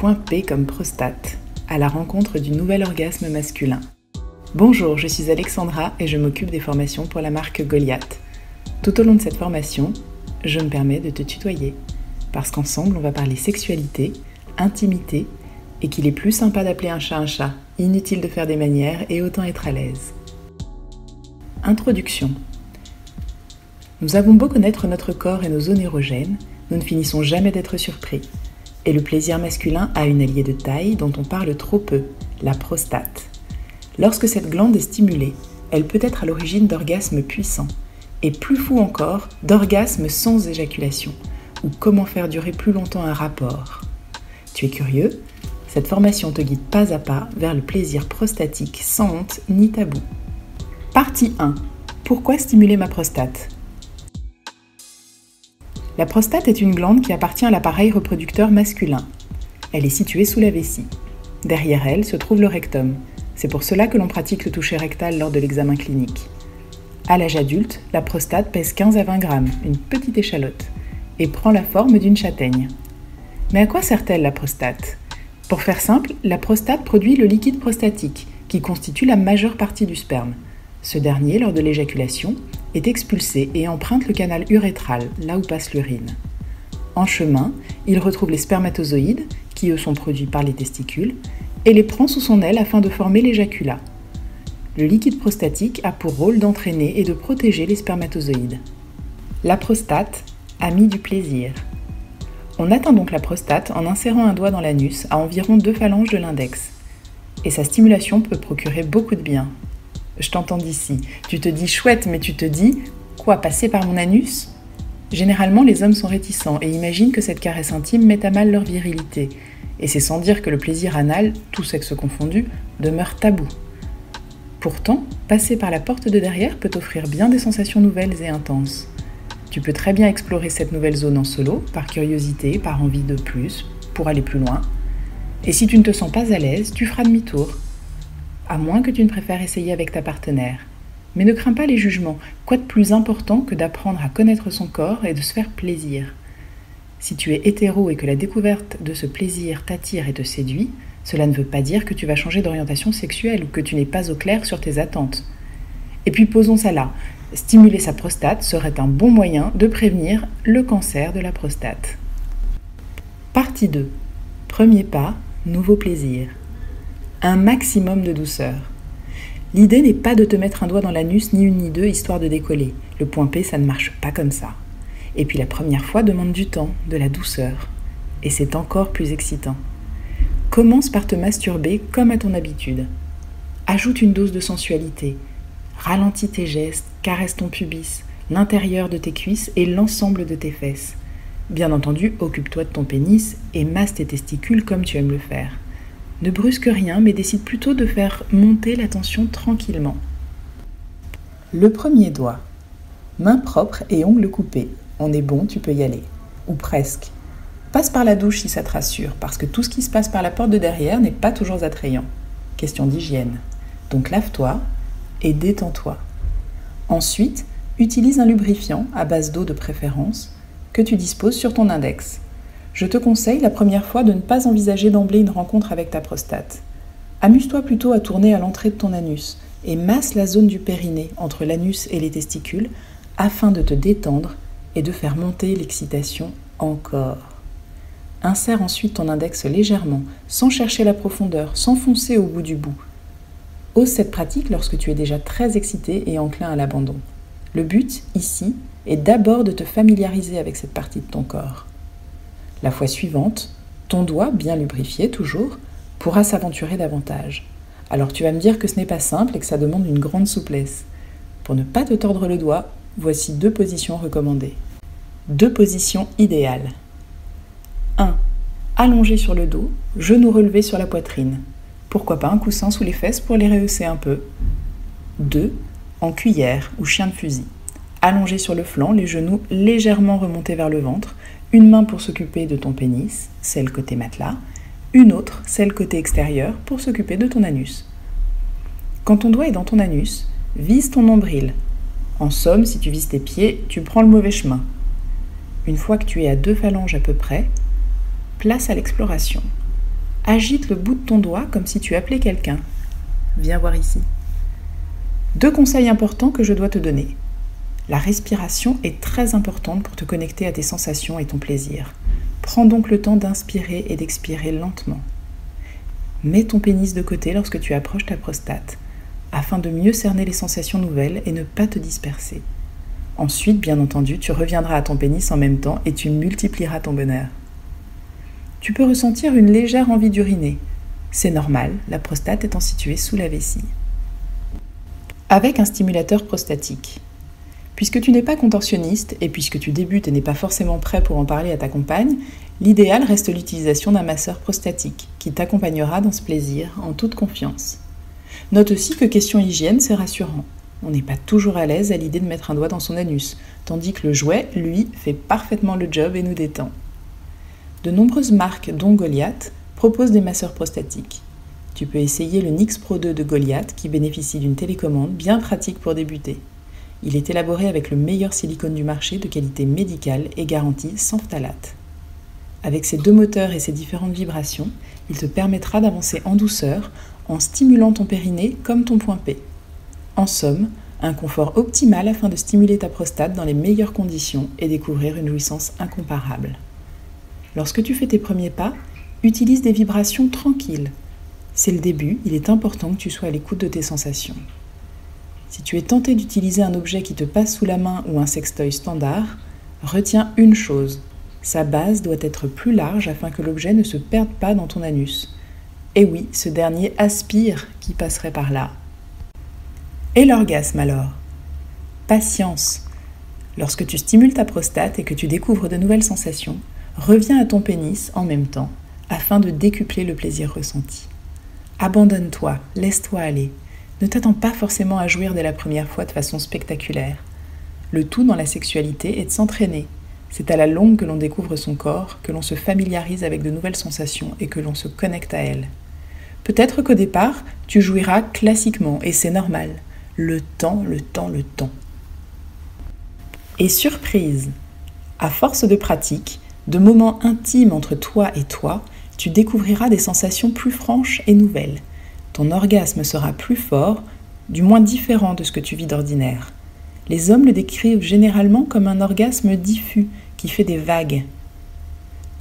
point P comme prostate, à la rencontre du nouvel orgasme masculin. Bonjour, je suis Alexandra et je m'occupe des formations pour la marque Goliath. Tout au long de cette formation, je me permets de te tutoyer, parce qu'ensemble on va parler sexualité, intimité, et qu'il est plus sympa d'appeler un chat, inutile de faire des manières et autant être à l'aise. Introduction. Nous avons beau connaître notre corps et nos zones érogènes, nous ne finissons jamais d'être surpris. Et le plaisir masculin a une alliée de taille dont on parle trop peu, la prostate. Lorsque cette glande est stimulée, elle peut être à l'origine d'orgasmes puissants, et plus fou encore, d'orgasmes sans éjaculation, ou comment faire durer plus longtemps un rapport. Tu es curieux ? Cette formation te guide pas à pas vers le plaisir prostatique sans honte ni tabou. Partie 1. Pourquoi stimuler ma prostate ? La prostate est une glande qui appartient à l'appareil reproducteur masculin. Elle est située sous la vessie. Derrière elle se trouve le rectum. C'est pour cela que l'on pratique le toucher rectal lors de l'examen clinique. À l'âge adulte, la prostate pèse 15 à 20 grammes, une petite échalote, et prend la forme d'une châtaigne. Mais à quoi sert-elle la prostate ? Pour faire simple, la prostate produit le liquide prostatique, qui constitue la majeure partie du sperme. Ce dernier, lors de l'éjaculation, est expulsé et emprunte le canal urétral, là où passe l'urine. En chemin, il retrouve les spermatozoïdes, qui eux sont produits par les testicules, et les prend sous son aile afin de former l'éjaculat. Le liquide prostatique a pour rôle d'entraîner et de protéger les spermatozoïdes. La prostate, amie du plaisir. On atteint donc la prostate en insérant un doigt dans l'anus à environ 2 phalanges de l'index. Et sa stimulation peut procurer beaucoup de bien. Je t'entends d'ici. Tu te dis chouette, mais tu te dis quoi, passer par mon anus ? Généralement, les hommes sont réticents et imaginent que cette caresse intime met à mal leur virilité. Et c'est sans dire que le plaisir anal, tout sexe confondu, demeure tabou. Pourtant, passer par la porte de derrière peut offrir bien des sensations nouvelles et intenses. Tu peux très bien explorer cette nouvelle zone en solo, par curiosité, par envie de plus, pour aller plus loin. Et si tu ne te sens pas à l'aise, tu feras demi-tour. À moins que tu ne préfères essayer avec ta partenaire. Mais ne crains pas les jugements, quoi de plus important que d'apprendre à connaître son corps et de se faire plaisir. Si tu es hétéro et que la découverte de ce plaisir t'attire et te séduit, cela ne veut pas dire que tu vas changer d'orientation sexuelle ou que tu n'es pas au clair sur tes attentes. Et puis posons ça là. Stimuler sa prostate serait un bon moyen de prévenir le cancer de la prostate. Partie 2. Premier pas, nouveau plaisir. Un maximum de douceur. L'idée n'est pas de te mettre un doigt dans l'anus, ni une ni deux, histoire de décoller. Le point P, ça ne marche pas comme ça. Et puis la première fois demande du temps, de la douceur. Et c'est encore plus excitant. Commence par te masturber comme à ton habitude. Ajoute une dose de sensualité. Ralentis tes gestes, caresse ton pubis, l'intérieur de tes cuisses et l'ensemble de tes fesses. Bien entendu, occupe-toi de ton pénis et masse tes testicules comme tu aimes le faire. Ne brusque rien, mais décide plutôt de faire monter la tension tranquillement. Le premier doigt. Main propre et ongles coupés. On est bon, tu peux y aller. Ou presque. Passe par la douche si ça te rassure, parce que tout ce qui se passe par la porte de derrière n'est pas toujours attrayant. Question d'hygiène. Donc lave-toi et détends-toi. Ensuite, utilise un lubrifiant, à base d'eau de préférence, que tu disposes sur ton index. Je te conseille la première fois de ne pas envisager d'emblée une rencontre avec ta prostate. Amuse-toi plutôt à tourner à l'entrée de ton anus et masse la zone du périnée entre l'anus et les testicules afin de te détendre et de faire monter l'excitation encore. Insère ensuite ton index légèrement, sans chercher la profondeur, sans foncer au bout du bout. Ose cette pratique lorsque tu es déjà très excité et enclin à l'abandon. Le but, ici, est d'abord de te familiariser avec cette partie de ton corps. La fois suivante, ton doigt, bien lubrifié toujours, pourra s'aventurer davantage. Alors tu vas me dire que ce n'est pas simple et que ça demande une grande souplesse. Pour ne pas te tordre le doigt, voici 2 positions recommandées. 2 positions idéales. 1. Allongé sur le dos, genoux relevés sur la poitrine. Pourquoi pas un coussin sous les fesses pour les rehausser un peu. 2. En cuillère ou chien de fusil. Allongé sur le flanc, les genoux légèrement remontés vers le ventre, une main pour s'occuper de ton pénis, celle côté matelas, une autre, celle côté extérieur, pour s'occuper de ton anus. Quand ton doigt est dans ton anus, vise ton nombril. En somme, si tu vises tes pieds, tu prends le mauvais chemin. Une fois que tu es à 2 phalanges à peu près, place à l'exploration. Agite le bout de ton doigt comme si tu appelais quelqu'un. Viens voir ici. 2 conseils importants que je dois te donner. La respiration est très importante pour te connecter à tes sensations et ton plaisir. Prends donc le temps d'inspirer et d'expirer lentement. Mets ton pénis de côté lorsque tu approches ta prostate, afin de mieux cerner les sensations nouvelles et ne pas te disperser. Ensuite, bien entendu, tu reviendras à ton pénis en même temps et tu multiplieras ton bonheur. Tu peux ressentir une légère envie d'uriner. C'est normal, la prostate étant située sous la vessie. Avec un stimulateur prostatique. Puisque tu n'es pas contorsionniste et puisque tu débutes et n'es pas forcément prêt pour en parler à ta compagne, l'idéal reste l'utilisation d'un masseur prostatique qui t'accompagnera dans ce plaisir en toute confiance. Note aussi que question hygiène, c'est rassurant. On n'est pas toujours à l'aise à l'idée de mettre un doigt dans son anus, tandis que le jouet, lui, fait parfaitement le job et nous détend. De nombreuses marques, dont Goliath, proposent des masseurs prostatiques. Tu peux essayer le Nix Pro 2 de Goliath qui bénéficie d'une télécommande bien pratique pour débuter. Il est élaboré avec le meilleur silicone du marché de qualité médicale et garanti sans phtalate. Avec ses 2 moteurs et ses différentes vibrations, il te permettra d'avancer en douceur en stimulant ton périnée comme ton point P. En somme, un confort optimal afin de stimuler ta prostate dans les meilleures conditions et découvrir une jouissance incomparable. Lorsque tu fais tes premiers pas, utilise des vibrations tranquilles. C'est le début, il est important que tu sois à l'écoute de tes sensations. Si tu es tenté d'utiliser un objet qui te passe sous la main ou un sextoy standard, retiens une chose, sa base doit être plus large afin que l'objet ne se perde pas dans ton anus. Et oui, ce dernier aspire qui passerait par là. Et l'orgasme alors? Patience. Lorsque tu stimules ta prostate et que tu découvres de nouvelles sensations, reviens à ton pénis en même temps, afin de décupler le plaisir ressenti. Abandonne-toi, laisse-toi aller. Ne t'attends pas forcément à jouir dès la première fois de façon spectaculaire. Le tout dans la sexualité est de s'entraîner. C'est à la longue que l'on découvre son corps, que l'on se familiarise avec de nouvelles sensations et que l'on se connecte à elles. Peut-être qu'au départ, tu jouiras classiquement et c'est normal. Le temps. Et surprise! À force de pratique, de moments intimes entre toi et toi, tu découvriras des sensations plus franches et nouvelles. Ton orgasme sera plus fort, du moins différent de ce que tu vis d'ordinaire. Les hommes le décrivent généralement comme un orgasme diffus qui fait des vagues.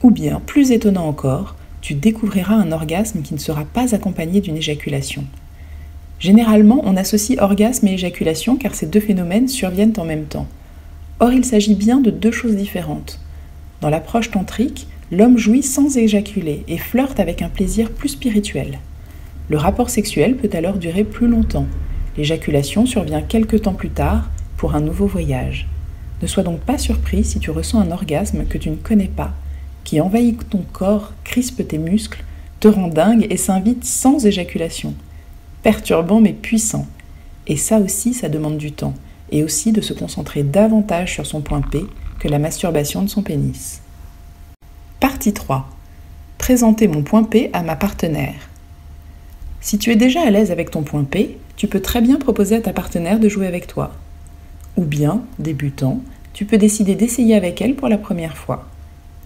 Ou bien, plus étonnant encore, tu découvriras un orgasme qui ne sera pas accompagné d'une éjaculation. Généralement, on associe orgasme et éjaculation car ces 2 phénomènes surviennent en même temps. Or, il s'agit bien de 2 choses différentes. Dans l'approche tantrique, l'homme jouit sans éjaculer et flirte avec un plaisir plus spirituel. Le rapport sexuel peut alors durer plus longtemps. L'éjaculation survient quelque temps plus tard pour un nouveau voyage. Ne sois donc pas surpris si tu ressens un orgasme que tu ne connais pas, qui envahit ton corps, crispe tes muscles, te rend dingue et s'invite sans éjaculation. Perturbant mais puissant. Et ça aussi, ça demande du temps, et aussi de se concentrer davantage sur son point P que la masturbation de son pénis. Partie 3. Présenter mon point P à ma partenaire. Si tu es déjà à l'aise avec ton point P, tu peux très bien proposer à ta partenaire de jouer avec toi. Ou bien, débutant, tu peux décider d'essayer avec elle pour la première fois.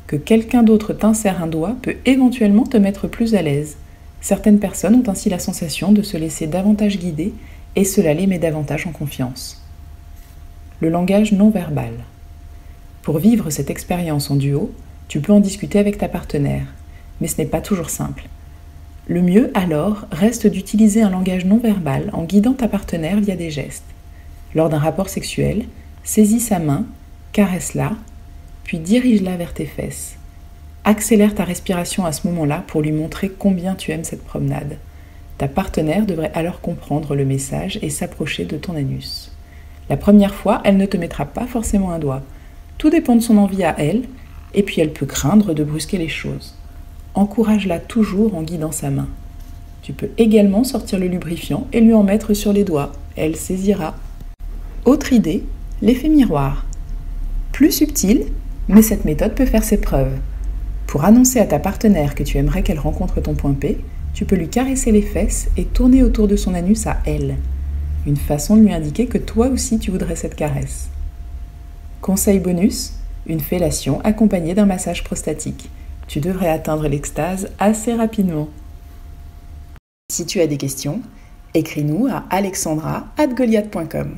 Que quelqu'un d'autre t'insère un doigt peut éventuellement te mettre plus à l'aise. Certaines personnes ont ainsi la sensation de se laisser davantage guider et cela les met davantage en confiance. Le langage non verbal. Pour vivre cette expérience en duo, tu peux en discuter avec ta partenaire, mais ce n'est pas toujours simple. Le mieux, alors, reste d'utiliser un langage non verbal en guidant ta partenaire via des gestes. Lors d'un rapport sexuel, saisis sa main, caresse-la, puis dirige-la vers tes fesses. Accélère ta respiration à ce moment-là pour lui montrer combien tu aimes cette promenade. Ta partenaire devrait alors comprendre le message et s'approcher de ton anus. La première fois, elle ne te mettra pas forcément un doigt. Tout dépend de son envie à elle, et puis elle peut craindre de brusquer les choses. Encourage-la toujours en guidant sa main. Tu peux également sortir le lubrifiant et lui en mettre sur les doigts. Elle saisira. Autre idée, l'effet miroir. Plus subtil, mais cette méthode peut faire ses preuves. Pour annoncer à ta partenaire que tu aimerais qu'elle rencontre ton point P, tu peux lui caresser les fesses et tourner autour de son anus à elle. Une façon de lui indiquer que toi aussi tu voudrais cette caresse. Conseil bonus, une fellation accompagnée d'un massage prostatique. Tu devrais atteindre l'extase assez rapidement. Si tu as des questions, écris-nous à alexandra@goliath.com.